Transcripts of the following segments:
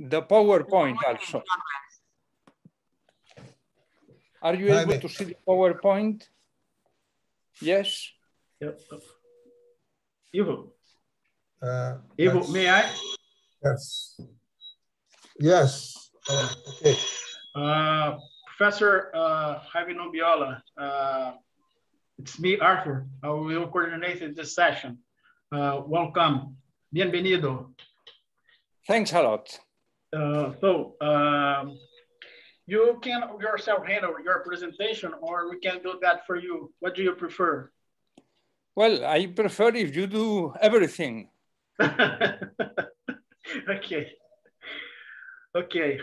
the PowerPoint also. Are you able to see the PowerPoint? Yes. Ivo. Ivo, may I? Yes. Yes. Okay. Professor Jaime Nubiola, it's me, Arthur. I will coordinate this session. Welcome. Bienvenido. Thanks a lot. You can yourself handle your presentation, or we can do that for you. What do you prefer? Well, I prefer if you do everything. Okay. Okay.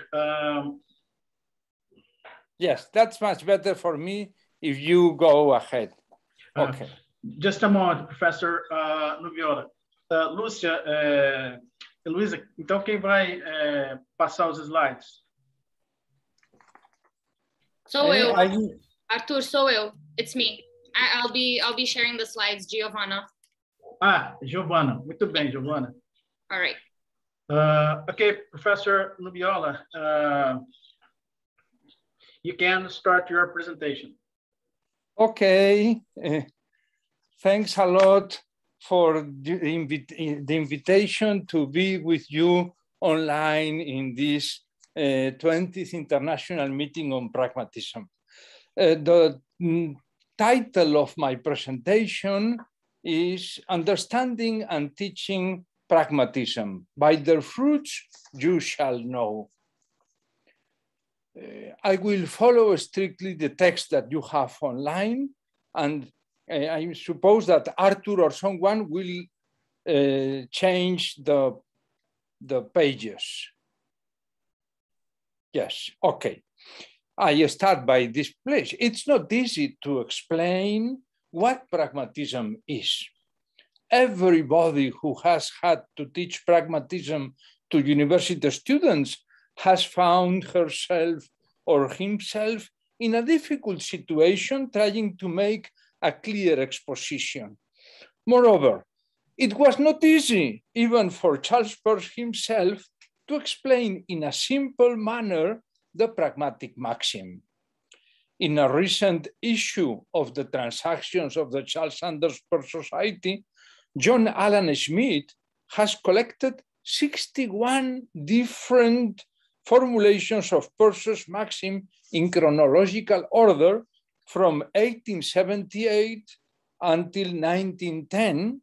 Yes, that's much better for me if you go ahead. Okay. Just a moment, Professor Nubiola. Luísa, então quem vai passar os slides? Sou eu. Arthur, sou eu. It's me. I'll be sharing the slides, Giovanna. Giovanna. Muito bem, Giovanna. All right. Okay, Professor Nubiola, you can start your presentation. Okay. Thanks a lot for the invitation to be with you online in this 20th International Meeting on Pragmatism. The title of my presentation is Understanding and Teaching Pragmatism. By their fruits you shall know. I will follow strictly the text that you have online, and I suppose that Arthur or someone will change the pages. Yes, okay. I start by this place. It's not easy to explain what pragmatism is. Everybody who has had to teach pragmatism to university students has found herself or himself in a difficult situation trying to make a clear exposition. Moreover, it was not easy, even for Charles Peirce himself, to explain in a simple manner the pragmatic maxim. In a recent issue of the Transactions of the Charles Sanders Peirce Society, John Allen Smith has collected 61 different formulations of Peirce's maxim in chronological order from 1878 until 1910.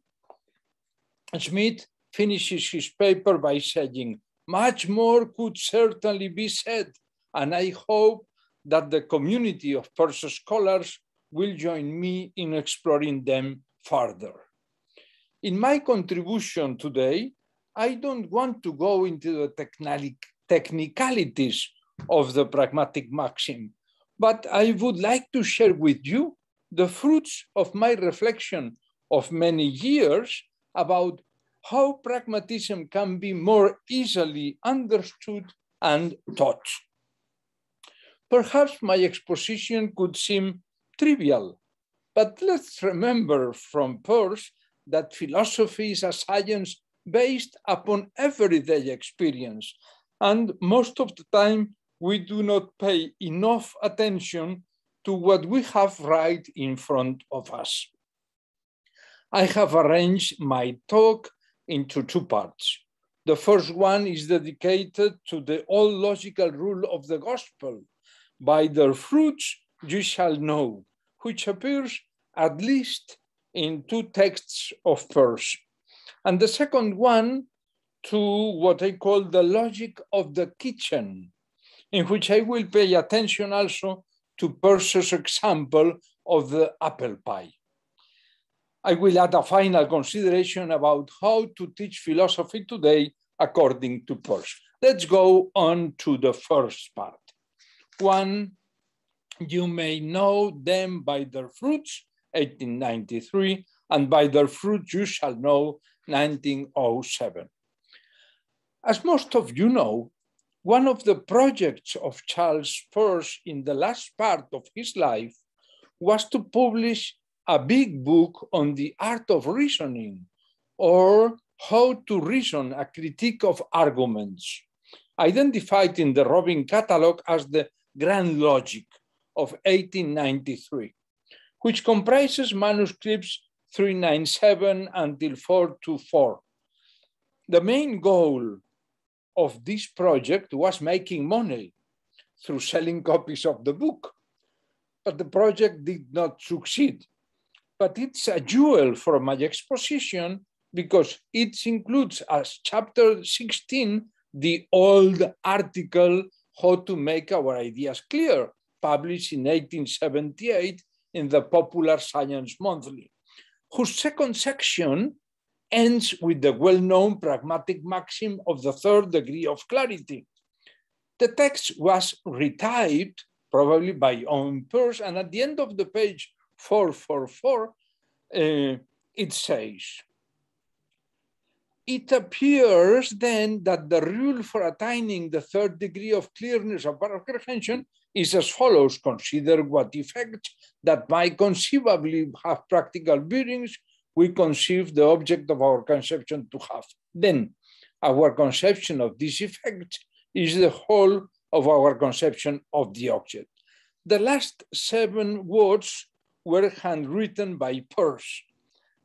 Smith finishes his paper by saying, "Much more could certainly be said, and I hope that the community of Peirce scholars will join me in exploring them further." In my contribution today, I don't want to go into the technicalities of the pragmatic maxim, but I would like to share with you the fruits of my reflection of many years about how pragmatism can be more easily understood and taught. Perhaps my exposition could seem trivial, but let's remember from Peirce that philosophy is a science based upon everyday experience, and most of the time we do not pay enough attention to what we have right in front of us. I have arranged my talk into two parts. The first one is dedicated to the old logical rule of the gospel, "By their fruits you shall know," which appears at least in two texts of Peirce. And the second one to what I call the logic of the kitchen, in which I will pay attention also to Peirce's example of the apple pie. I will add a final consideration about how to teach philosophy today according to Peirce. Let's go on to the first part. One, you may know them by their fruits, 1893, and by their fruits you shall know, 1907. As most of you know, one of the projects of Charles Peirce in the last part of his life was to publish a big book on the art of reasoning, or How to Reason, a Critique of Arguments. identified in the Robin Catalogue as the Grand Logic of 1893, which comprises manuscripts 397 until 424. The main goal of this project was making money through selling copies of the book, but the project did not succeed. But it's a jewel for my exposition because it includes as chapter 16 the old article, How to Make Our Ideas Clear, published in 1878 in the Popular Science Monthly, whose second section ends with the well-known pragmatic maxim of the third degree of clarity. The text was retyped, probably by Owen Peirce, and at the end of the page 444, it says, it appears then that the rule for attaining the third degree of clearness of apprehension is as follows: consider what effects that might conceivably have practical bearings we conceive the object of our conception to have. Then our conception of this effect is the whole of our conception of the object. The last 7 words were handwritten by Peirce,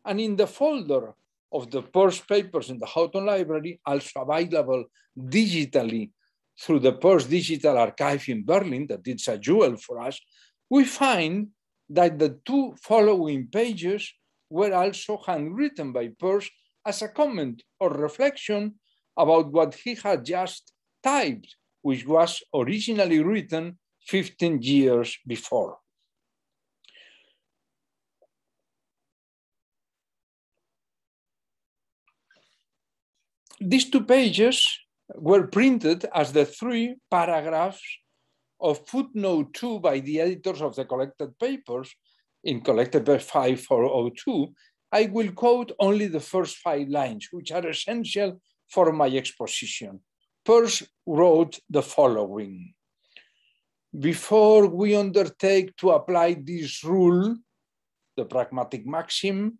and in the folder of the Peirce papers in the Houghton Library, also available digitally through the Peirce Digital Archive in Berlin, that it's a jewel for us, we find that the 2 following pages were also handwritten by Peirce as a comment or reflection about what he had just typed, which was originally written 15 years before. These 2 pages were printed as the 3 paragraphs of footnote 2 by the editors of the collected papers in collected paper 5402. I will quote only the first 5 lines, which are essential for my exposition. Peirce wrote the following: before we undertake to apply this rule, the pragmatic maxim,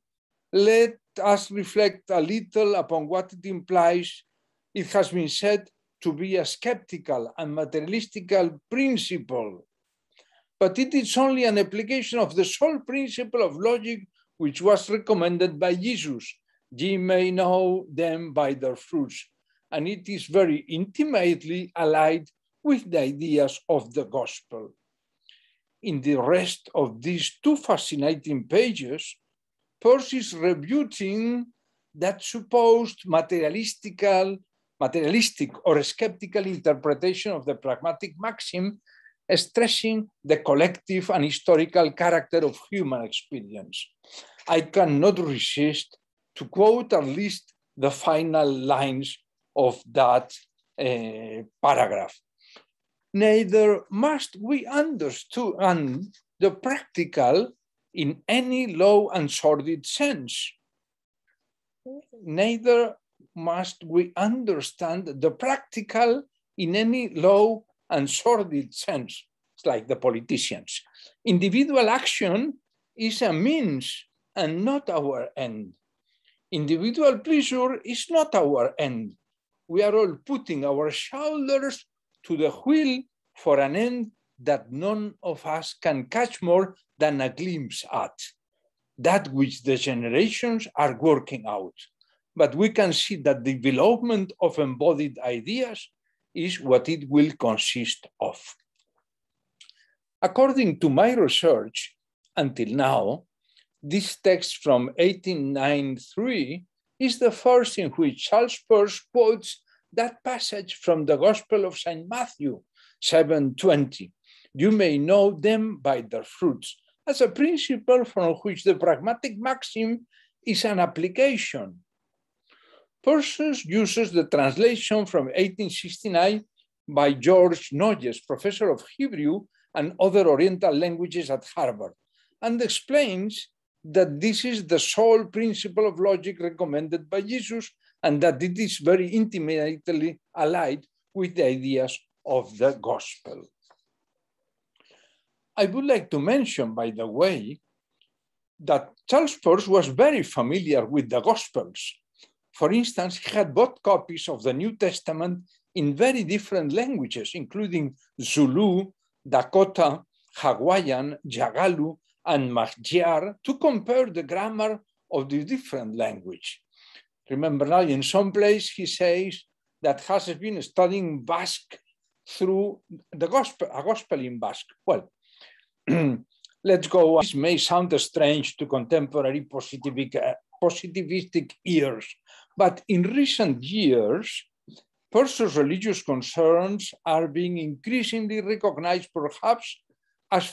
let us reflect a little upon what it implies. It has been said to be a skeptical and materialistical principle, but it is only an application of the sole principle of logic which was recommended by Jesus. Ye may know them by their fruits, and it is very intimately allied with the ideas of the gospel. In the rest of these 2 fascinating pages, Peirce is rebuting that supposed materialistic or skeptical interpretation of the pragmatic maxim, stressing the collective and historical character of human experience. I cannot resist to quote at least the final lines of that paragraph. Neither must we understand the practical in any low and sordid sense. Neither must we understand the practical in any low and sordid sense. It's like the politicians. Individual action is a means and not our end. Individual pleasure is not our end. We are all putting our shoulders to the wheel for an end that none of us can catch more than a glimpse at, that which the generations are working out. But we can see that the development of embodied ideas is what it will consist of. According to my research, until now, this text from 1893 is the first in which Charles Peirce quotes that passage from the Gospel of St. Matthew 7:20. You may know them by their fruits, as a principle from which the pragmatic maxim is an application. Peirce uses the translation from 1869 by George Noyes, professor of Hebrew and other Oriental languages at Harvard, and explains that this is the sole principle of logic recommended by Jesus and that it is very intimately allied with the ideas of the gospel. I would like to mention, by the way, that Charles Peirce was very familiar with the Gospels. For instance, he had bought copies of the New Testament in very different languages, including Zulu, Dakota, Hawaiian, Yagalu, and Magyar, to compare the grammar of the different language. Remember now, in some place he says that has been studying Basque through the gospel, a gospel in Basque. Well, let's go. This may sound strange to contemporary positivistic ears, but in recent years, persons' religious concerns are being increasingly recognized, perhaps as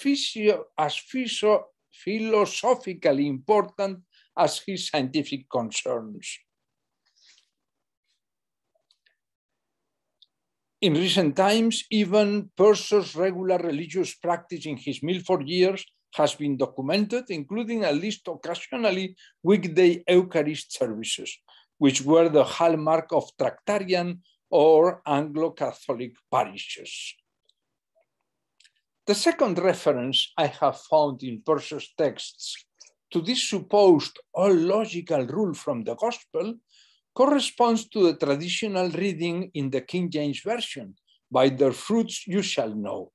philosophically important as his scientific concerns. In recent times, even persons' regular religious practice in his Milford years has been documented, including at least occasionally weekday Eucharist services, which were the hallmark of Tractarian or Anglo-Catholic parishes. The second reference I have found in Peirce's texts to this supposed all-logical rule from the Gospel corresponds to the traditional reading in the King James Version, "By their fruits you shall know."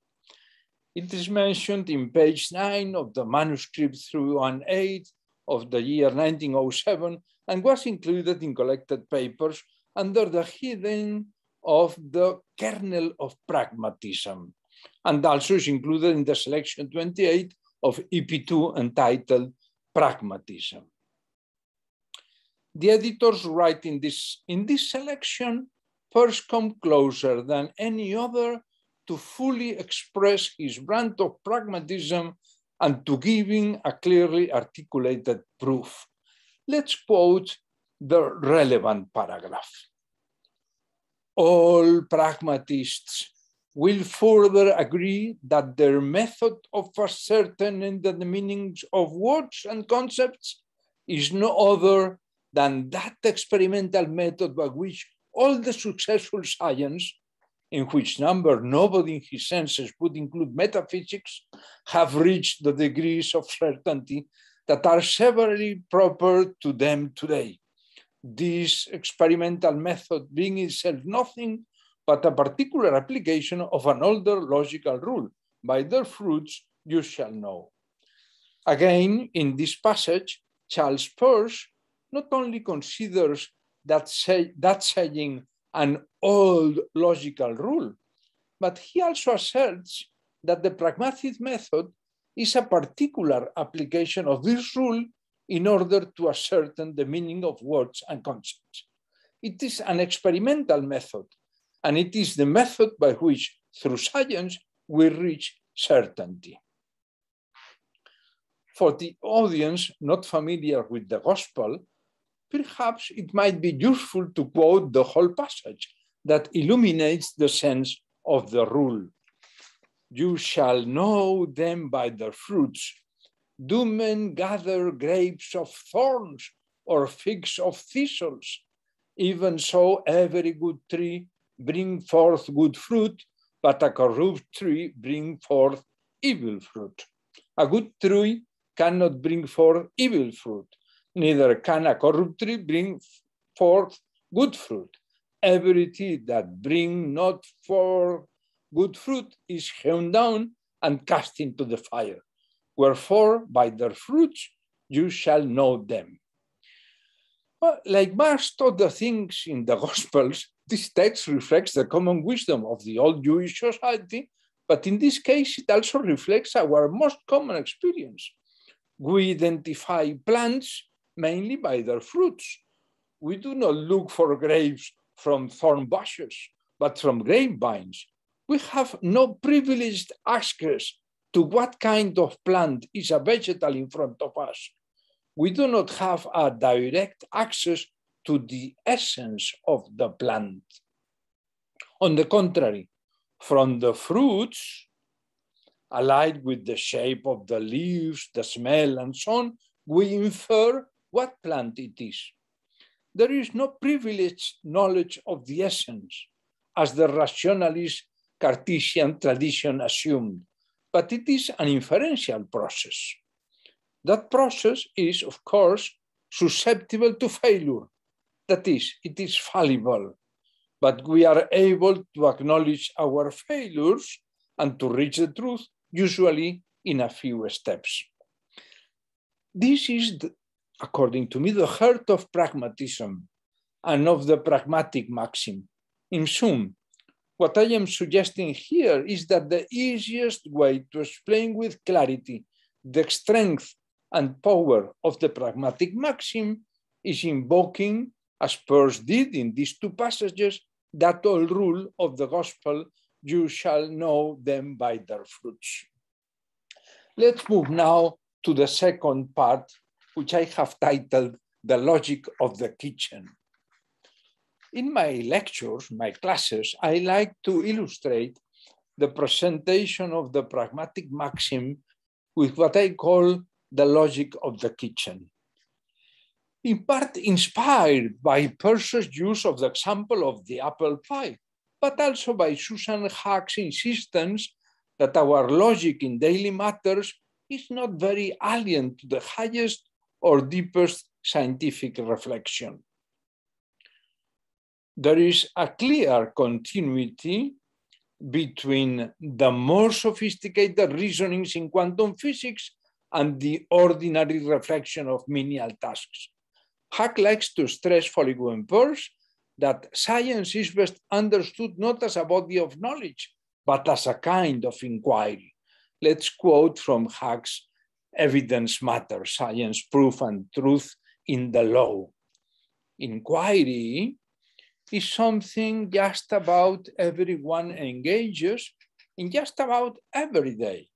It is mentioned in page 9 of the manuscript 318 of the year 1907 and was included in collected papers under the heading of the kernel of pragmatism, and also is included in the selection 28 of EP2 entitled Pragmatism. The editors write in this selection, Peirce come closer than any other to fully express his brand of pragmatism and to giving a clearly articulated proof. Let's quote the relevant paragraph. All pragmatists will further agree that their method of ascertaining the meanings of words and concepts is no other than that experimental method by which all the successful science, in which number nobody in his senses would include metaphysics, have reached the degrees of certainty that are severally proper to them today. This experimental method being itself nothing but a particular application of an older logical rule. By their fruits you shall know. Again, in this passage, Charles Peirce not only considers that saying an old logical rule, but he also asserts that the pragmatic method is a particular application of this rule in order to ascertain the meaning of words and concepts. It is an experimental method, and it is the method by which, through science, we reach certainty. For the audience not familiar with the Gospel, perhaps it might be useful to quote the whole passage that illuminates the sense of the rule. You shall know them by their fruits. Do men gather grapes of thorns or figs of thistles? Even so, every good tree bring forth good fruit, but a corrupt tree bring forth evil fruit. A good tree cannot bring forth evil fruit, neither can a corrupt tree bring forth good fruit. Every tree that bring not forth good fruit is hewn down and cast into the fire. Wherefore, by their fruits you shall know them. Well, like most other things in the Gospels, this text reflects the common wisdom of the old Jewish society, but in this case, it also reflects our most common experience. We identify plants mainly by their fruits. We do not look for grapes from thorn bushes, but from grapevines. We have no privileged access to what kind of plant is a vegetal in front of us. We do not have a direct access to the essence of the plant. On the contrary, from the fruits, allied with the shape of the leaves, the smell, and so on, we infer what plant it is. There is no privileged knowledge of the essence, as the rationalist Cartesian tradition assumed, but it is an inferential process. That process is, of course, susceptible to failure. That is, it is fallible. but we are able to acknowledge our failures and to reach the truth, usually in a few steps. This is, according to me, the heart of pragmatism and of the pragmatic maxim. In sum, what I am suggesting here is that the easiest way to explain with clarity the strength and power of the pragmatic maxim is invoking, as Peels did in these two passages, that old rule of the gospel, you shall know them by their fruits. Let's move now to the second part, which I have titled The Logic of the Kitchen. In my lectures, my classes, I like to illustrate the presentation of the pragmatic maxim with what I call the logic of the kitchen. In part inspired by Peels' use of the example of the apple pie, but also by Susan Hack's insistence that our logic in daily matters is not very alien to the highest or deepest scientific reflection. There is a clear continuity between the more sophisticated reasonings in quantum physics and the ordinary reflection of menial tasks. Hack likes to stress, Foligu and Peels, that science is best understood not as a body of knowledge, but as a kind of inquiry. Let's quote from Hack's Evidence Matters, Science, Proof, and Truth in the Law. Inquiry is something just about everyone engages in just about every day.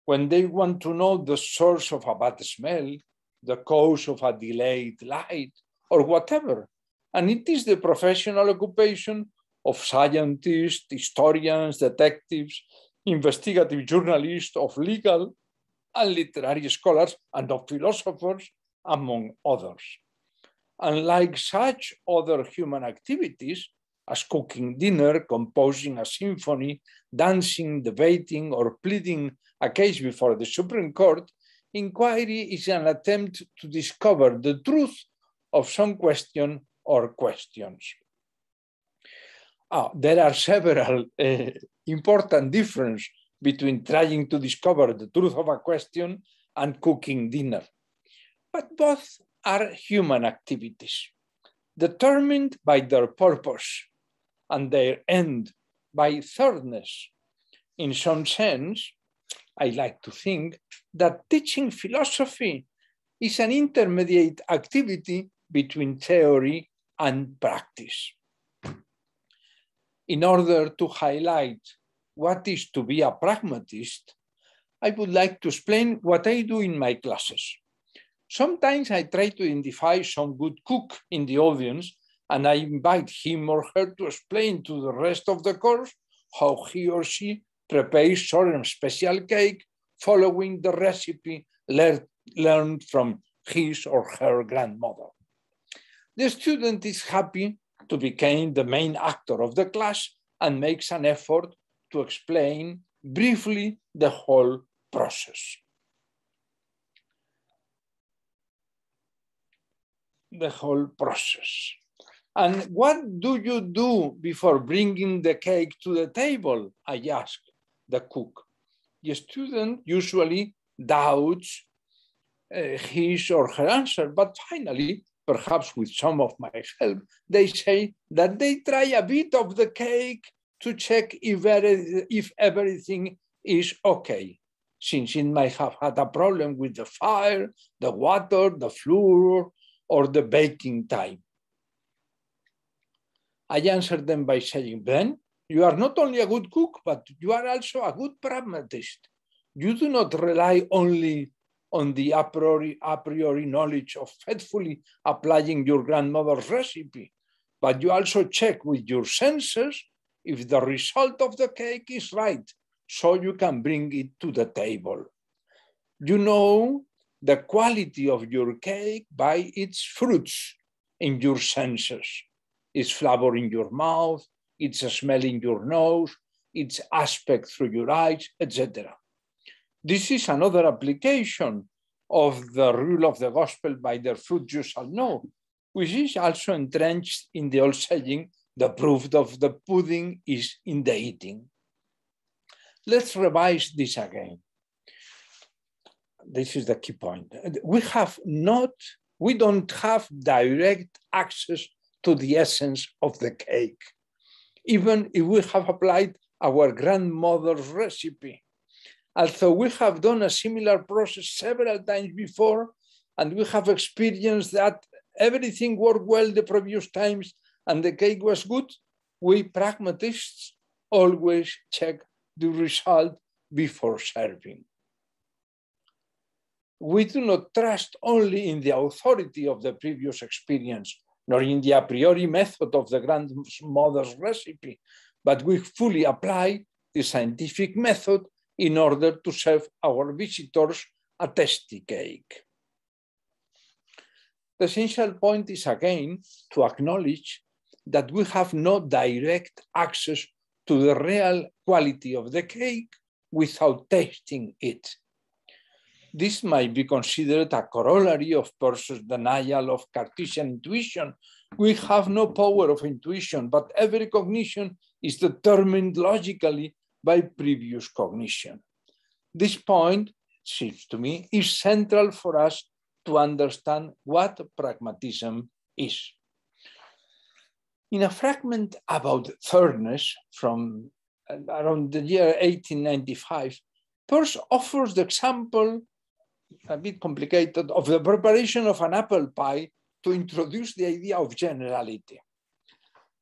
When they want to know the source of a bad smell, the cause of a delayed light, or whatever. And it is the professional occupation of scientists, historians, detectives, investigative journalists, of legal and literary scholars, and of philosophers, among others. Unlike such other human activities, as cooking dinner, composing a symphony, dancing, debating, or pleading a case before the Supreme Court, inquiry is an attempt to discover the truth of some question or questions. There are several important differences between trying to discover the truth of a question and cooking dinner. But both are human activities, determined by their purpose and their end by thirdness. In some sense, I like to think that teaching philosophy is an intermediate activity between theory and practice. In order to highlight what is to be a pragmatist, I would like to explain what I do in my classes. Sometimes I try to identify some good cook in the audience, and I invite him or her to explain to the rest of the course how he or she prepares some special cake following the recipe learned from his or her grandmother. The student is happy to become the main actor of the class and makes an effort to explain briefly the whole process. And what do you do before bringing the cake to the table? I ask the cook. The student usually doubts his or her answer, but finally, perhaps with some of my help, they say that they try a bit of the cake to check if everything is okay, since it might have had a problem with the fire, the water, the flour, or the baking time. I answered them by saying, Ben, you are not only a good cook, but you are also a good pragmatist. You do not rely only on the a priori knowledge of faithfully applying your grandmother's recipe, but you also check with your senses if the result of the cake is right, so you can bring it to the table. You know the quality of your cake by its fruits in your senses, its flavor in your mouth, its smell in your nose, its aspect through your eyes, etc. This is another application of the rule of the gospel, by their fruit you shall know, which is also entrenched in the old saying The proof of the pudding is in the eating. Let's revise this again. This is the key point. We don't have direct access to the essence of the cake, even if we have applied our grandmother's recipe. Although we have done a similar process several times before, and we have experienced that everything worked well the previous times and the cake was good, we pragmatists always check the result before serving. We do not trust only in the authority of the previous experience, nor in the a priori method of the grandmother's recipe, but we fully apply the scientific method in order to serve our visitors a tasty cake. The essential point is again to acknowledge that we have no direct access to the real quality of the cake without tasting it. This might be considered a corollary of Peirce's denial of Cartesian intuition. We have no power of intuition, but every cognition is determined logically by previous cognition. This point, seems to me, is central for us to understand what pragmatism is. In a fragment about thirdness from around the year 1895, Peirce offers the example, a bit complicated, of the preparation of an apple pie to introduce the idea of generality.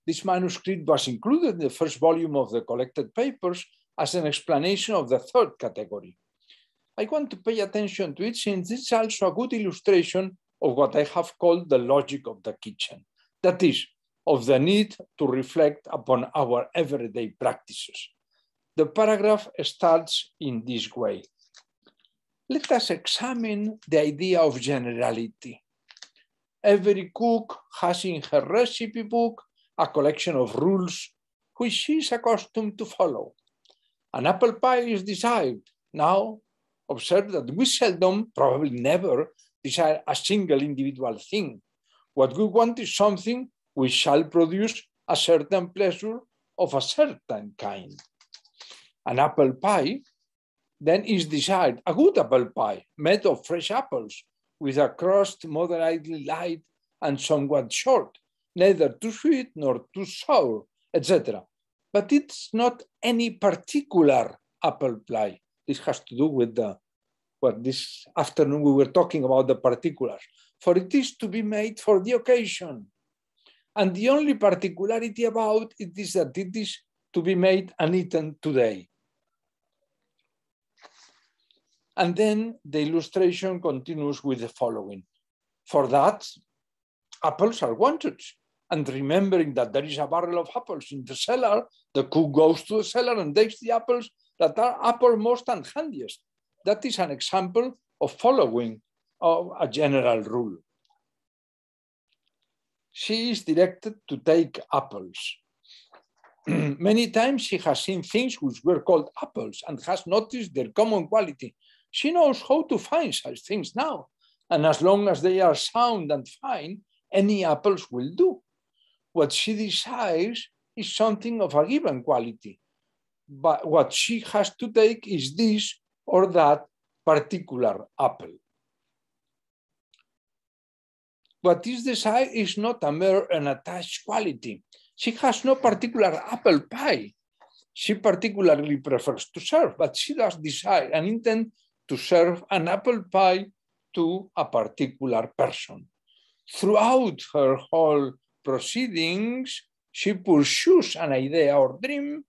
This manuscript was included in the first volume of the collected papers as an explanation of the third category. I want to pay attention to it since it's also a good illustration of what I have called the logic of the kitchen, that is, of the need to reflect upon our everyday practices. The paragraph starts in this way. Let us examine the idea of generality. Every cook has in her recipe book a collection of rules which she is accustomed to follow. An apple pie is desired. Now, observe that we seldom, probably never, desire a single individual thing. What we want is something which shall produce a certain pleasure of a certain kind. An apple pie then is desired, a good apple pie made of fresh apples with a crust moderately light and somewhat short, neither too sweet nor too sour, etc. But it's not any particular apple pie. This has to do with what this afternoon we were talking about, the particulars. For it is to be made for the occasion. And the only particularity about it is that it is to be made and eaten today. And then the illustration continues with the following. For that, apples are wanted. And remembering that there is a barrel of apples in the cellar, the cook goes to the cellar and takes the apples that are uppermost and handiest. That is an example of following a general rule. She is directed to take apples. Many times she has seen things which were called apples and has noticed their common quality. She knows how to find such things now. And as long as they are sound and fine, any apples will do. What she desires is something of a given quality. But what she has to take is this or that particular apple. What is desired is not a mere unattached quality. She has no particular apple pie. She particularly prefers to serve, but she does desire and intend to serve an apple pie to a particular person. Throughout her whole proceedings, she pursues an idea or dream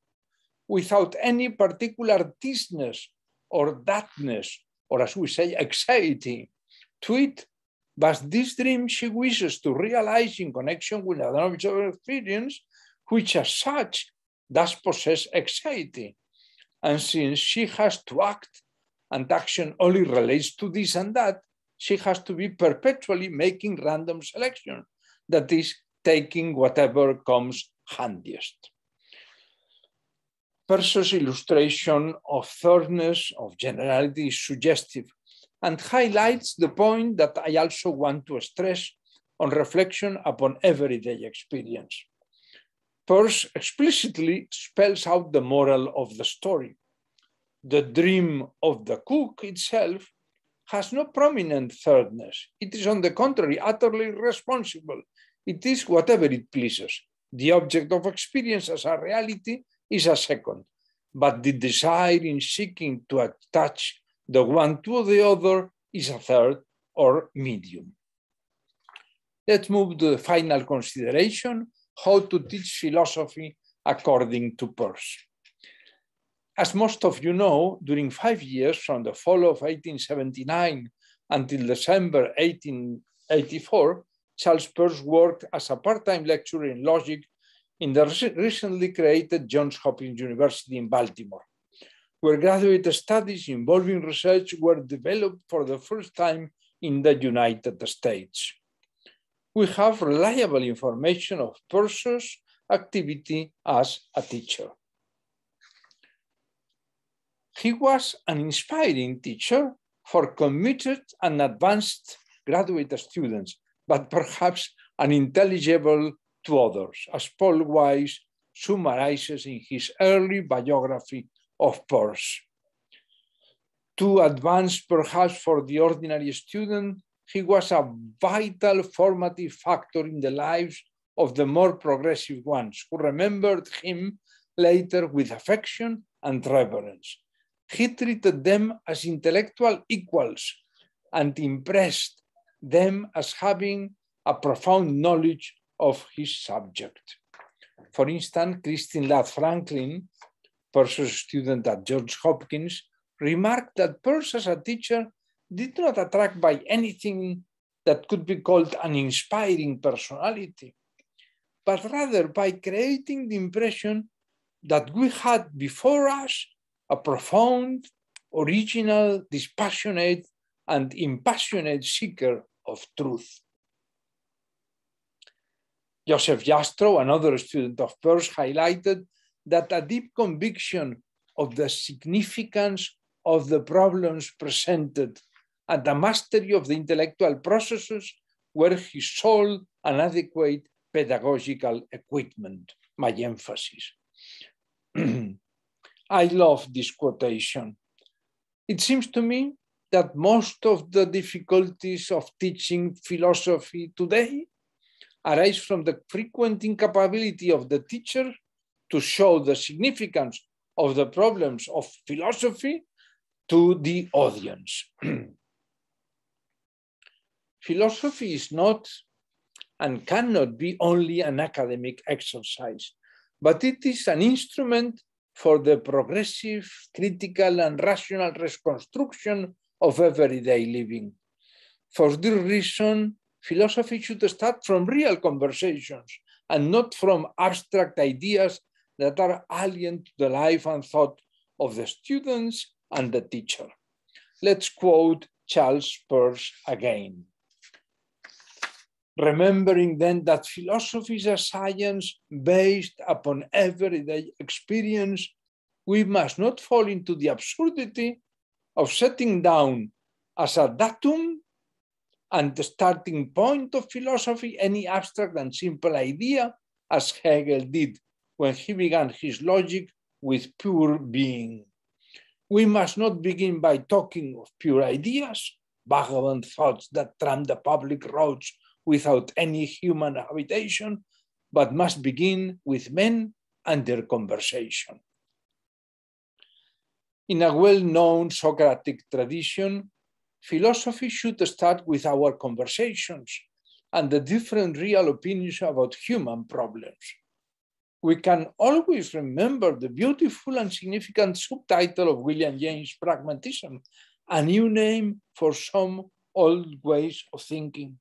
without any particular thisness or thatness, or as we say, anxiety to it. But this dream she wishes to realize in connection with an object of experience, which as such does possess anxiety. And since she has to act, and action only relates to this and that, she has to be perpetually making random selection, that is, taking whatever comes handiest. Peirce's illustration of thirdness, of generality, is suggestive and highlights the point that I also want to stress on reflection upon everyday experience. Peirce explicitly spells out the moral of the story. The dream of the cook itself has no prominent thirdness. It is, on the contrary, utterly responsible. It is whatever it pleases. The object of experience as a reality is a second, but the desire in seeking to attach the one to the other is a third or medium. Let's move to the final consideration, how to teach philosophy according to Peirce. As most of you know, during 5 years, from the fall of 1879 until December 1884, Charles Peirce worked as a part-time lecturer in logic in the recently created Johns Hopkins University in Baltimore, where graduate studies involving research were developed for the first time in the United States. We have reliable information of Peirce's activity as a teacher. He was an inspiring teacher for committed and advanced graduate students, but perhaps unintelligible to others, as Paul Weiss summarizes in his early biography of Peirce. Too advanced perhaps for the ordinary student, he was a vital formative factor in the lives of the more progressive ones who remembered him later with affection and reverence. He treated them as intellectual equals and impressed them as having a profound knowledge of his subject. For instance, Christine Ladd Franklin, Peirce's student at Johns Hopkins, remarked that Peirce as a teacher did not attract by anything that could be called an inspiring personality, but rather by creating the impression that we had before us a profound, original, dispassionate, and impassionate seeker of truth. Joseph Jastrow, another student of Peirce, highlighted that a deep conviction of the significance of the problems presented and the mastery of the intellectual processes were his sole and adequate pedagogical equipment, my emphasis. I love this quotation. It seems to me that most of the difficulties of teaching philosophy today arise from the frequent incapability of the teacher to show the significance of the problems of philosophy to the audience. Philosophy is not and cannot be only an academic exercise, but it is an instrument for the progressive, critical, and rational reconstruction of everyday living. For this reason, philosophy should start from real conversations and not from abstract ideas that are alien to the life and thought of the students and the teacher. Let's quote Charles Peirce again. Remembering then that philosophy is a science based upon everyday experience, we must not fall into the absurdity of setting down as a datum and the starting point of philosophy any abstract and simple idea, as Hegel did when he began his logic with pure being. We must not begin by talking of pure ideas, vagabond thoughts that tramp the public roads without any human habitation, but must begin with men and their conversation. In a well-known Socratic tradition, philosophy should start with our conversations and the different real opinions about human problems. We can always remember the beautiful and significant subtitle of William James' Pragmatism, a new name for some old ways of thinking.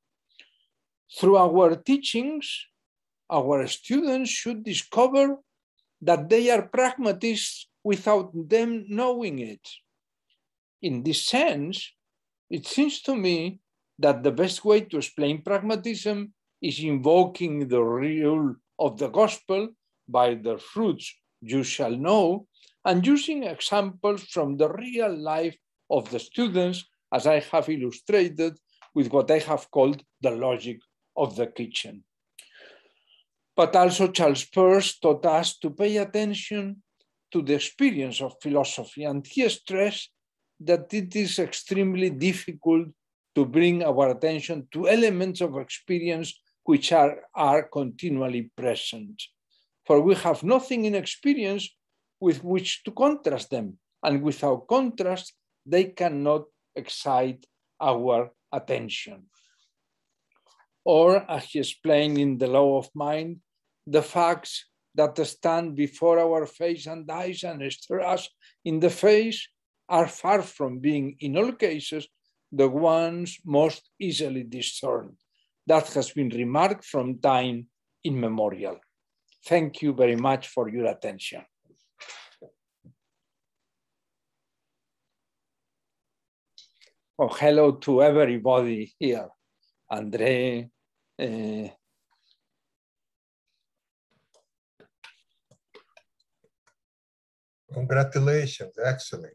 Through our teachings, our students should discover that they are pragmatists without them knowing it. In this sense, it seems to me that the best way to explain pragmatism is invoking the rule of the gospel by the fruits you shall know, and using examples from the real life of the students, as I have illustrated with what I have called the logic of the kitchen. But also Charles Peirce taught us to pay attention to the experience of philosophy, and he stressed that it is extremely difficult to bring our attention to elements of experience which are continually present. For we have nothing in experience with which to contrast them, and without contrast, they cannot excite our attention. Or, as he explained in The Law of Mind, the facts that stand before our face and eyes and stare us in the face are far from being, in all cases, the ones most easily discerned. That has been remarked from time immemorial. Thank you very much for your attention. Oh, hello to everybody here. André, Congratulations, excellent.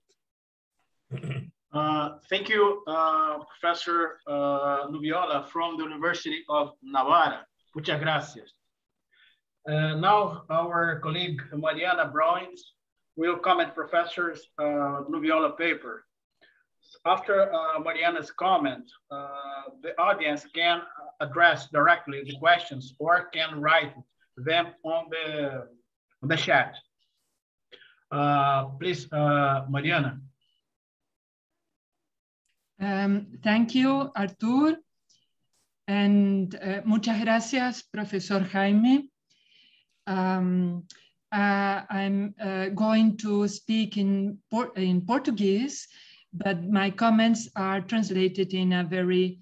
Thank you, Professor Nubiola from the University of Navarra. Muchas gracias. Now our colleague Mariana Broens will comment Professor Nubiola paper. After Mariana's comment, the audience can address directly the questions or can write them on the chat. Please, Mariana. Thank you, Artur. And muchas gracias, Professor Jaime. I'm going to speak in Portuguese, but my comments are translated in a very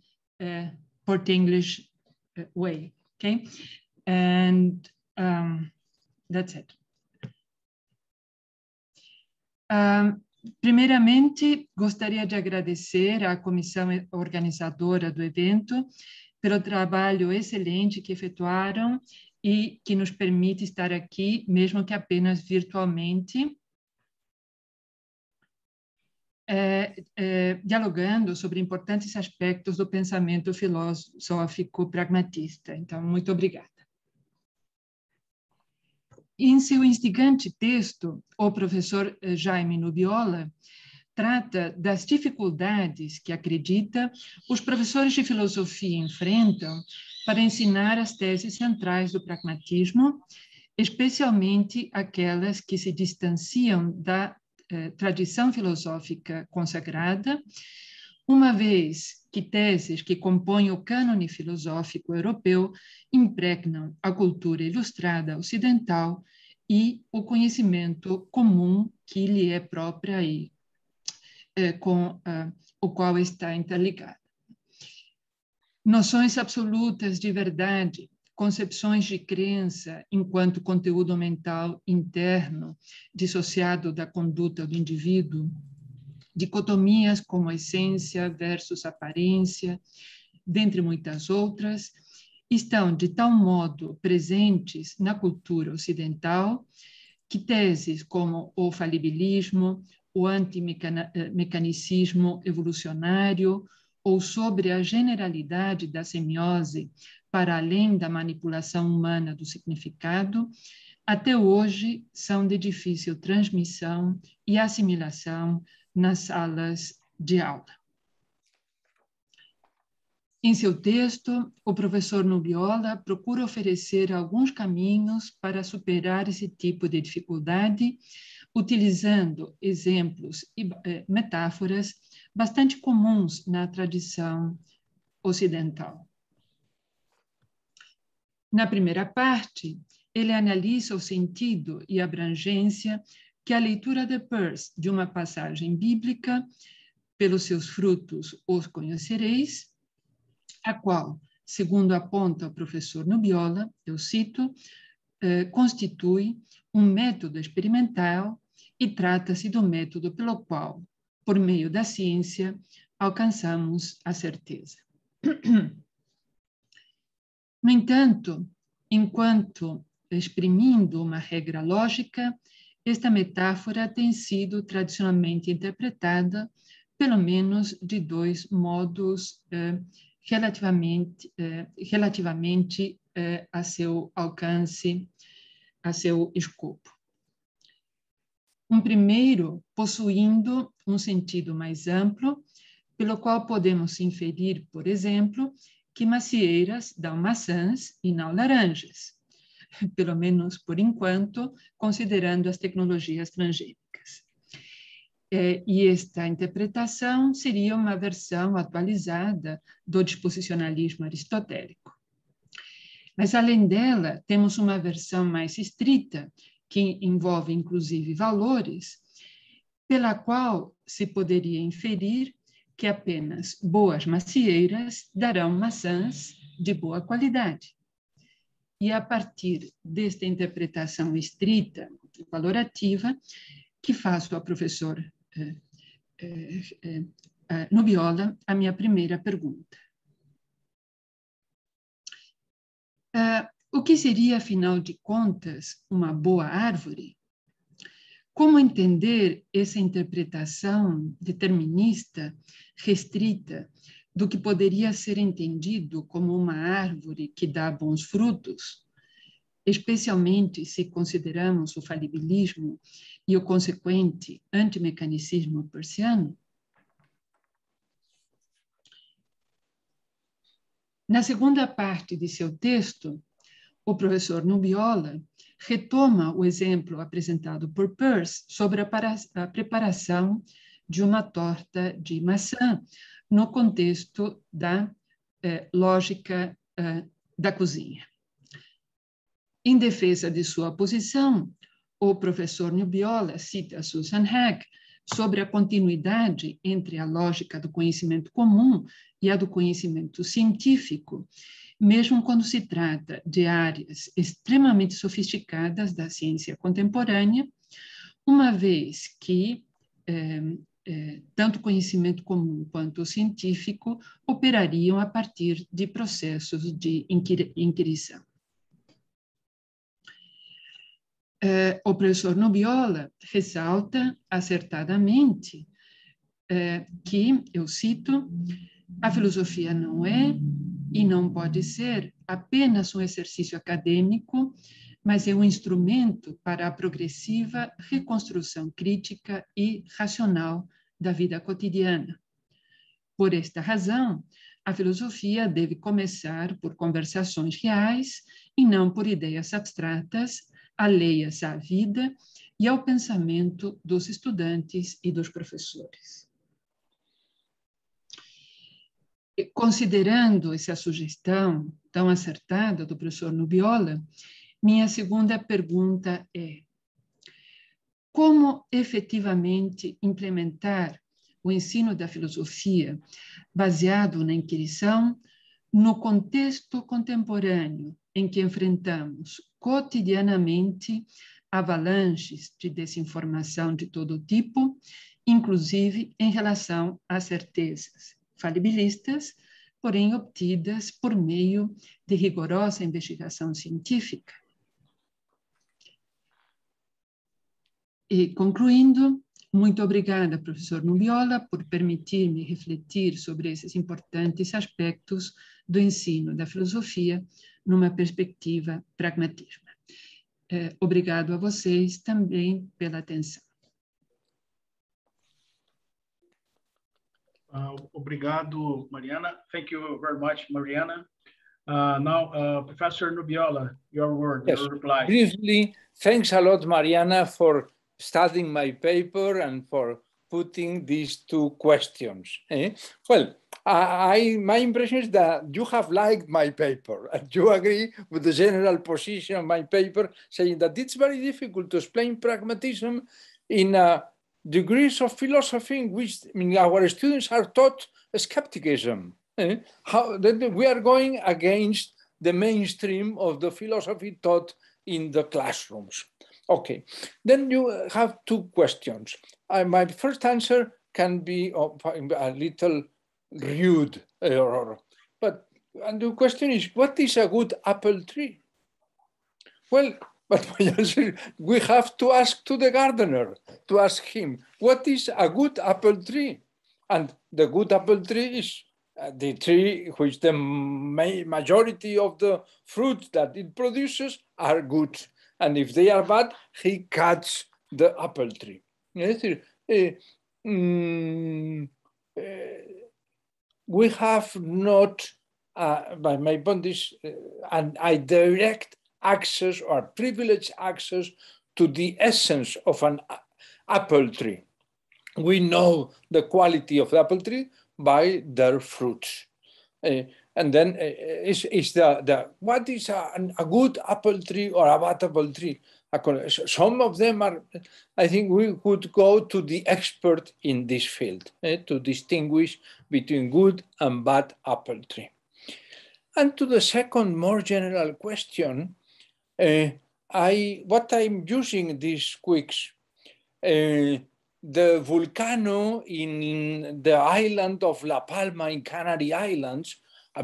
Port English way, okay? And that's it. Primeiramente, gostaria de agradecer à comissão organizadora do evento pelo trabalho excelente que efetuaram e que nos permite estar aqui, mesmo que apenas virtualmente, dialogando sobre importantes aspectos do pensamento filosófico pragmatista. Então, muito obrigada. Em seu instigante texto, o professor Jaime Nubiola trata das dificuldades que, acredita, os professores de filosofia enfrentam para ensinar as teses centrais do pragmatismo, especialmente aquelas que se distanciam da tradição filosófica consagrada, uma vez que teses que compõem o cânone filosófico europeu impregnam a cultura ilustrada ocidental e o conhecimento comum que lhe é própria e com o qual está interligado. Noções absolutas de verdade, concepções de crença enquanto conteúdo mental interno dissociado da conduta do indivíduo, dicotomias como essência versus aparência, dentre muitas outras, estão de tal modo presentes na cultura ocidental que teses como o falibilismo, o antimecanicismo evolucionário ou sobre a generalidade da semiose para além da manipulação humana do significado, até hoje são de difícil transmissão e assimilação nas salas de aula. Em seu texto, o professor Nubiola procura oferecer alguns caminhos para superar esse tipo de dificuldade, utilizando exemplos e metáforas bastante comuns na tradição ocidental. Na primeira parte, ele analisa o sentido e abrangência que a leitura de Peirce de uma passagem bíblica, pelos seus frutos os conhecereis, a qual, segundo aponta o professor Nubiola, eu cito, constitui um método experimental e trata-se do método pelo qual, por meio da ciência, alcançamos a certeza. No entanto, enquanto exprimindo uma regra lógica, esta metáfora tem sido tradicionalmente interpretada, pelo menos de dois modos relativamente a seu alcance, a seu escopo. Um primeiro possuindo um sentido mais amplo, pelo qual podemos inferir, por exemplo, que macieiras dão maçãs e não laranjas, pelo menos por enquanto, considerando as tecnologias transgênicas. E esta interpretação seria uma versão atualizada do disposicionalismo aristotélico. Mas, além dela, temos uma versão mais estrita, que envolve, inclusive, valores, pela qual se poderia inferir que apenas boas macieiras darão maçãs de boa qualidade. E a partir desta interpretação estrita, valorativa, que faço ao professor Nubiola a minha primeira pergunta. O que seria, afinal de contas, uma boa árvore? Como entender essa interpretação determinista, restrita, do que poderia ser entendido como uma árvore que dá bons frutos, especialmente se consideramos o falibilismo e o consequente antimecanicismo persiano? Na segunda parte de seu texto, o professor Nubiola retoma o exemplo apresentado por Peirce sobre a preparação de uma torta de maçã no contexto da lógica da cozinha. Em defesa de sua posição, o professor Nubiola cita Susan Hegg sobre a continuidade entre a lógica do conhecimento comum e a do conhecimento científico, mesmo quando se trata de áreas extremamente sofisticadas da ciência contemporânea, uma vez que tanto o conhecimento comum quanto o científico operariam a partir de processos de inquirição. O professor Nubiola ressalta acertadamente que, eu cito, a filosofia não é e não pode ser apenas um exercício acadêmico, mas é um instrumento para a progressiva reconstrução crítica e racional da vida cotidiana. Por esta razão, a filosofia deve começar por conversações reais e não por ideias abstratas, alheias à vida e ao pensamento dos estudantes e dos professores. Considerando essa sugestão tão acertada do professor Nubiola, minha segunda pergunta é: como efetivamente implementar o ensino da filosofia baseado na inquirição no contexto contemporâneo em que enfrentamos cotidianamente avalanches de desinformação de todo tipo, inclusive em relação às certezas falibilistas, porém obtidas por meio de rigorosa investigação científica? E, concluindo, muito obrigada, professor Nubiola, por permitir-me refletir sobre esses importantes aspectos do ensino da filosofia numa perspectiva pragmatismo. Obrigado a vocês também pela atenção. Obrigado, Mariana. Thank you very much, Mariana. Now, Professor Nubiola, your word, yes. Your reply. Briefly, thanks a lot, Mariana, for studying my paper and for putting these two questions. Well, my impression is that you have liked my paper and you agree with the general position of my paper, saying that it's very difficult to explain pragmatism in degrees of philosophy in which our students are taught skepticism. How we are going against the mainstream of the philosophy taught in the classrooms. Okay, then you have two questions. My first answer can be a little rude, but the question is, what is a good apple tree? Well, but my answer, we have to ask to the gardener, to ask him, what is a good apple tree? And the good apple tree is the tree which the majority of the fruits that it produces are good. And if they are bad, he cuts the apple tree. We have not, by my point is, a direct access or privileged access to the essence of an apple tree. We know the quality of the apple tree by their fruits. And then what is a good apple tree or a bad apple tree? Some of them are, I think we could go to the expert in this field to distinguish between good and bad apple tree. And to the second, more general question, what I'm using these weeks, the volcano in the island of La Palma in Canary Islands,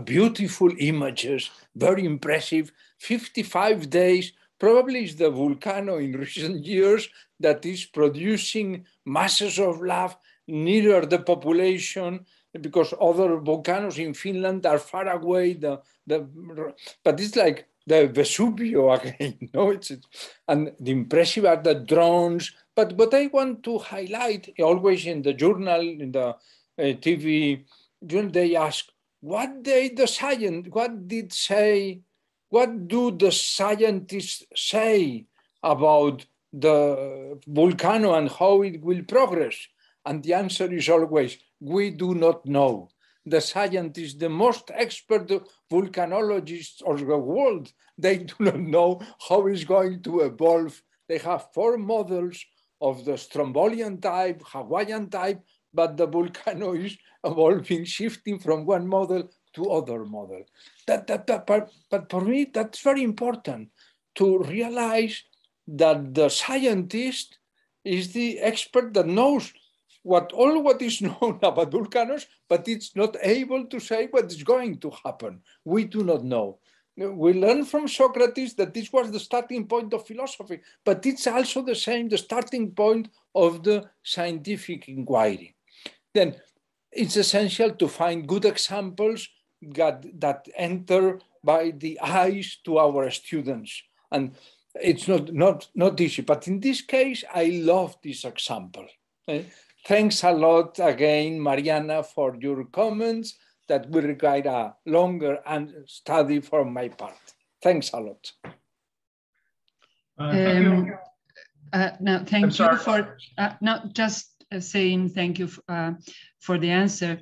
beautiful images, very impressive, 55 days, probably is the volcano in recent years that is producing masses of lava near the population, because other volcanoes in Finland are far away, but it's like the Vesubio again, no? And the impressive are the drones. But what I want to highlight, always in the journal, in the TV, they ask, what do the scientists say about the volcano and how it will progress? And the answer is always, we do not know. The scientists, the most expert volcanologists of the world, they do not know how it's going to evolve. They have 4 models of the Strombolian type, Hawaiian type, but the volcano is evolving, shifting from one model to other model. But for me, that's very important to realize that the scientist is the expert that knows what is known about volcanoes, but it's not able to say what is going to happen. We do not know. We learn from Socrates that this was the starting point of philosophy, but it's also the starting point of the scientific inquiry. Then it's essential to find good examples that enter by the eyes to our students. And it's not easy, but in this case, I love this example. Thanks a lot again, Mariana, for your comments that will require a longer study from my part. Thanks a lot. Thank you. No, thank you for, no, just saying thank you for the answer.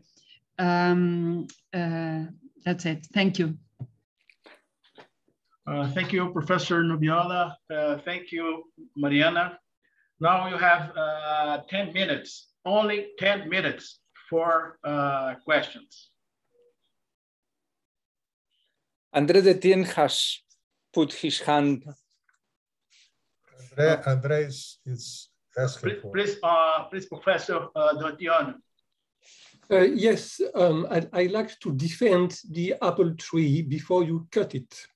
That's it. Thank you. Thank you, Professor Nubiola. Thank you, Mariana. Now you have 10 minutes, only 10 minutes for questions. André Detienne has put his hand. André is asking for. Please, Professor Detienne. Yes, I'd like to defend the apple tree before you cut it.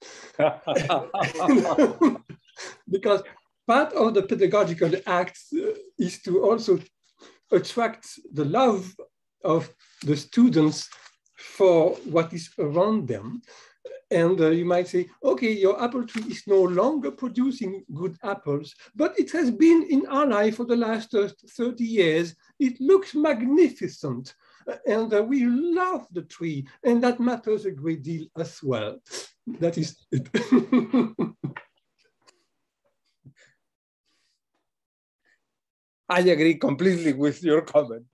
Because part of the pedagogical act is to also attract the love of the students for what is around them. And you might say, okay, your apple tree is no longer producing good apples, but it has been in our life for the last 30 years. It looks magnificent. And we love the tree, and that matters a great deal as well. That is it. I agree completely with your comment,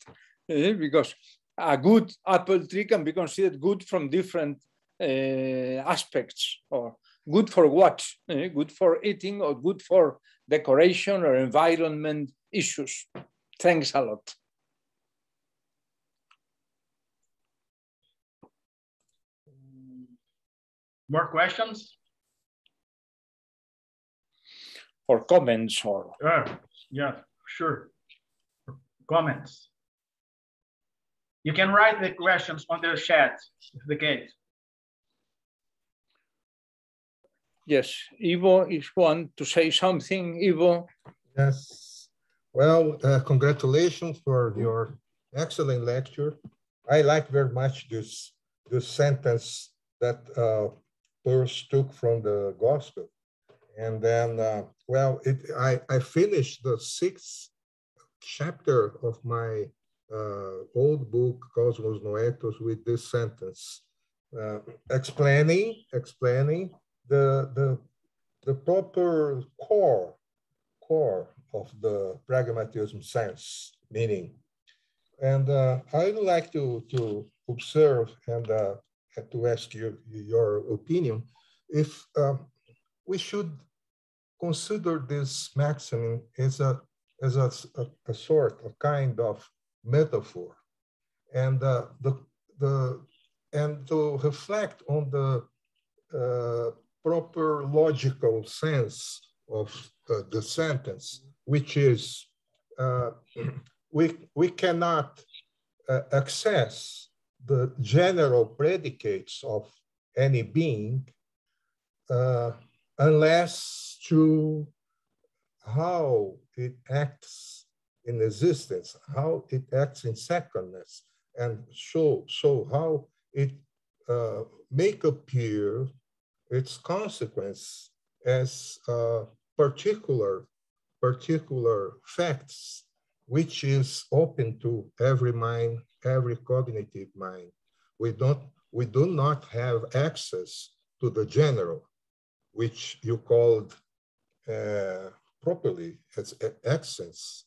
because a good apple tree can be considered good from different aspects, or good for what? Good for eating, or good for decoration or environment issues. Thanks a lot. More questions? Or comments, or... Yeah, sure. Comments. You can write the questions on the chat, if the case. Yes, Ivo is one to say something, Ivo. Yes. Well, congratulations for your excellent lecture. I like very much this sentence that Pelos took from the gospel. And then, well, I finished the 6th chapter of my old book, Cosmos Noetos, with this sentence, explaining the proper core of the pragmatism sense, meaning. And I would like to observe and to ask you your opinion if we should consider this maxim as a sort of kind of metaphor, and and to reflect on the proper logical sense of the sentence, which is we cannot access the general predicates of any being unless through how it acts in existence, how it acts in secondness, and so how it make appear its consequence as particular facts, which is open to every mind, every cognitive mind. We do not have access to the general, which you called properly as essence.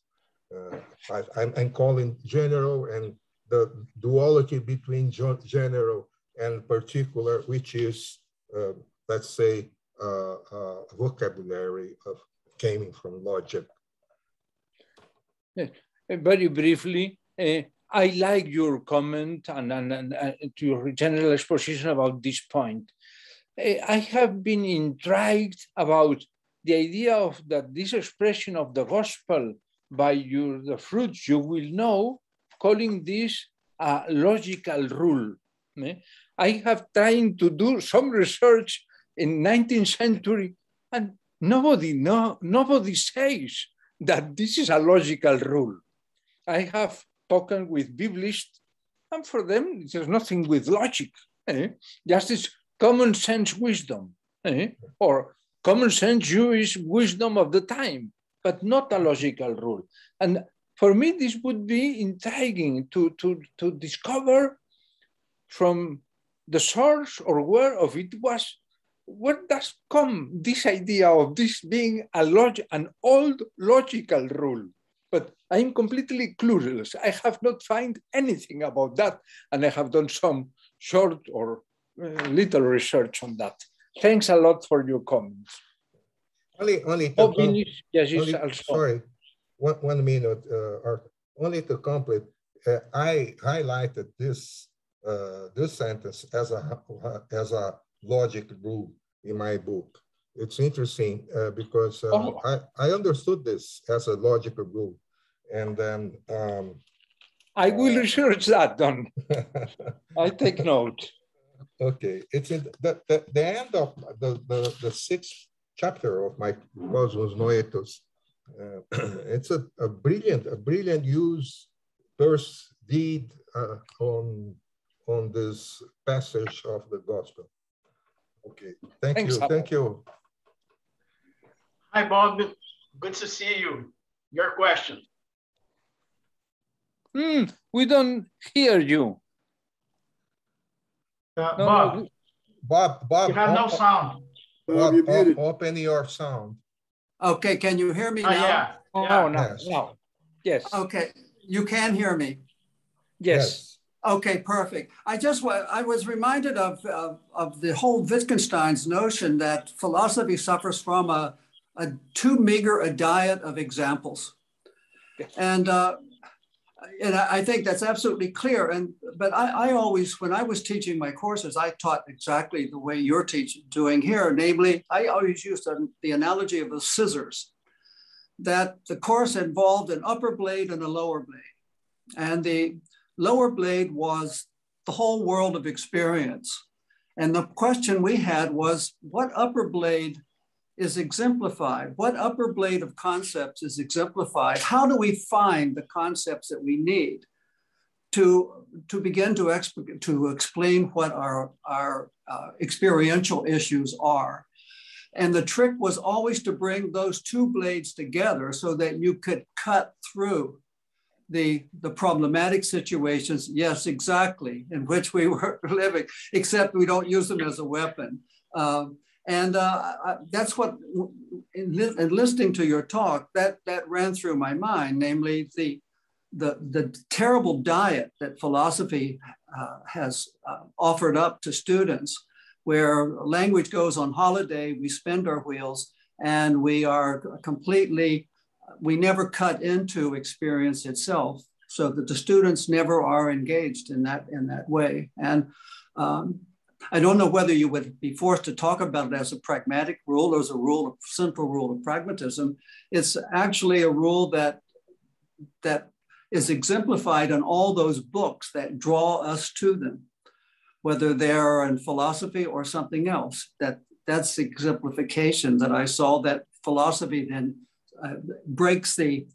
I'm calling general and the duality between general and particular, which is, let's say, vocabulary came from logic. Very briefly, I like your comment and your general exposition about this point. I have been intrigued about the idea of that this expression of the gospel by the fruits you will know, calling this a logical rule. I have tried to do some research in 19th century, and nobody says that this is a logical rule. I have spoken with Biblists, and for them, there's nothing with logic. Just this common sense wisdom, or common sense Jewish wisdom of the time, but not a logical rule. And for me, this would be intriguing to discover from the source or where of it was, where does come this idea of this being an old logical rule? But I'm completely clueless. I have not found anything about that, and I have done some short or little research on that. Thanks a lot for your comments. Sorry, one minute, only to complete. I highlighted this sentence as a logic rule in my book. It's interesting because I understood this as a logical rule, and then I will research that, Don. I take note. Okay, it's in the end of the 6th chapter of my Cosmos Noetos. It's a brilliant use Peirce did on this passage of the gospel. Okay, thank you. Hi, Bob. Good to see you. Your question. We don't hear you. Bob, you have no sound. Bob, open your sound. Okay, can you hear me now? Yeah. Now. Yes. Okay, you can hear me. Yes. Okay, perfect. I was reminded of the whole Wittgenstein's notion that philosophy suffers from a too meager a diet of examples. And I think that's absolutely clear. But I always, when I was teaching my courses, I taught exactly the way you're doing here. Namely, I always used the analogy of the scissors, that the course involved an upper blade and a lower blade. And the lower blade was the whole world of experience. And the question we had was, what upper blade is exemplified? What upper blade of concepts is exemplified? How do we find the concepts that we need? to begin to explain what our experiential issues are. And the trick was always to bring those two blades together so that you could cut through the problematic situations, yes, exactly, in which we were living, except we don't use them as a weapon. That's what, in listening to your talk, that ran through my mind, namely the terrible diet that philosophy has offered up to students, where language goes on holiday, we spin our wheels, and we are completely, we never cut into experience itself, so that the students never are engaged in that way. And I don't know whether you would be forced to talk about it as a pragmatic rule or as a central rule of pragmatism. It's actually a rule that is exemplified in all those books that draw us to them, whether they're in philosophy or something else. That's the exemplification that I saw, that philosophy then breaks the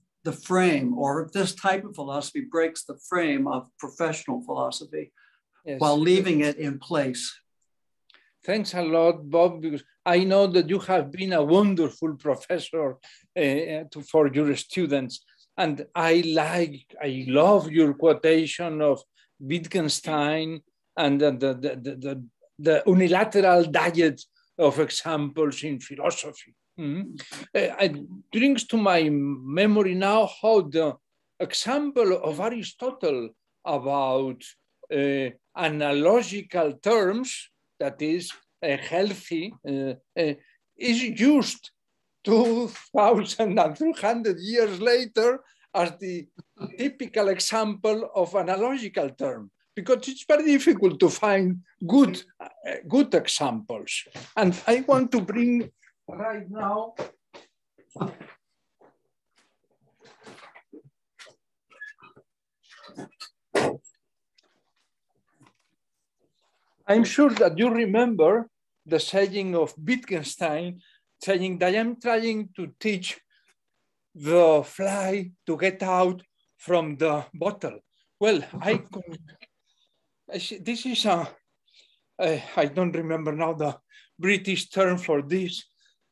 frame, or this type of philosophy breaks the frame of professional philosophy, yes, while leaving it in place. Thanks a lot, Bob, because I know that you have been a wonderful professor for your students. And I love your quotation of Wittgenstein and the unilateral diet of examples in philosophy. It brings to my memory now how the example of Aristotle about analogical terms, that is healthy, is used 2,300 years later as the typical example of analogical term, because it's very difficult to find good examples. And I want to bring right now I'm sure that you remember the saying of Wittgenstein, saying that I am trying to teach the fly to get out from the bottle. Well, this is I don't remember now the British term for this,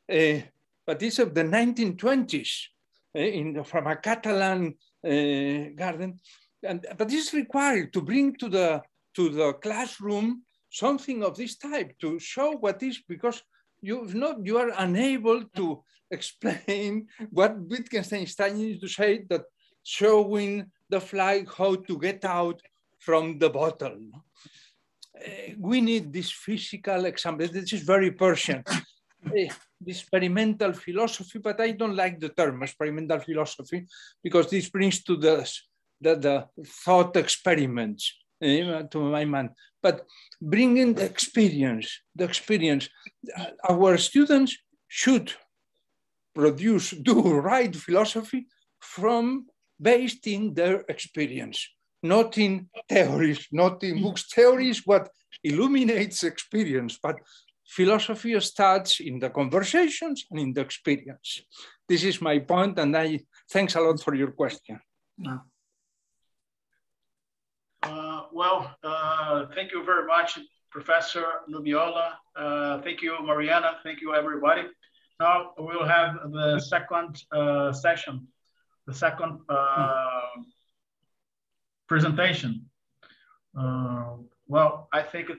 but it's of the 1920s from a Catalan garden. But it's required to bring to the classroom something of this type to show what is, because you are unable to explain what Wittgenstein is trying to say, that showing the fly how to get out from the bottle. We need this physical example. This is very Persian. The experimental philosophy, but I don't like the term experimental philosophy, because this brings to the thought experiments to my mind. But bringing the experience, our students should write philosophy based in their experience, not in theories, not in books. Theories what illuminates experience, but philosophy starts in the conversations and in the experience. This is my point, and thanks a lot for your question. No. Thank you very much, Professor Nubiola. Thank you, Mariana. Thank you, everybody. Now we'll have the second session, the second presentation. I think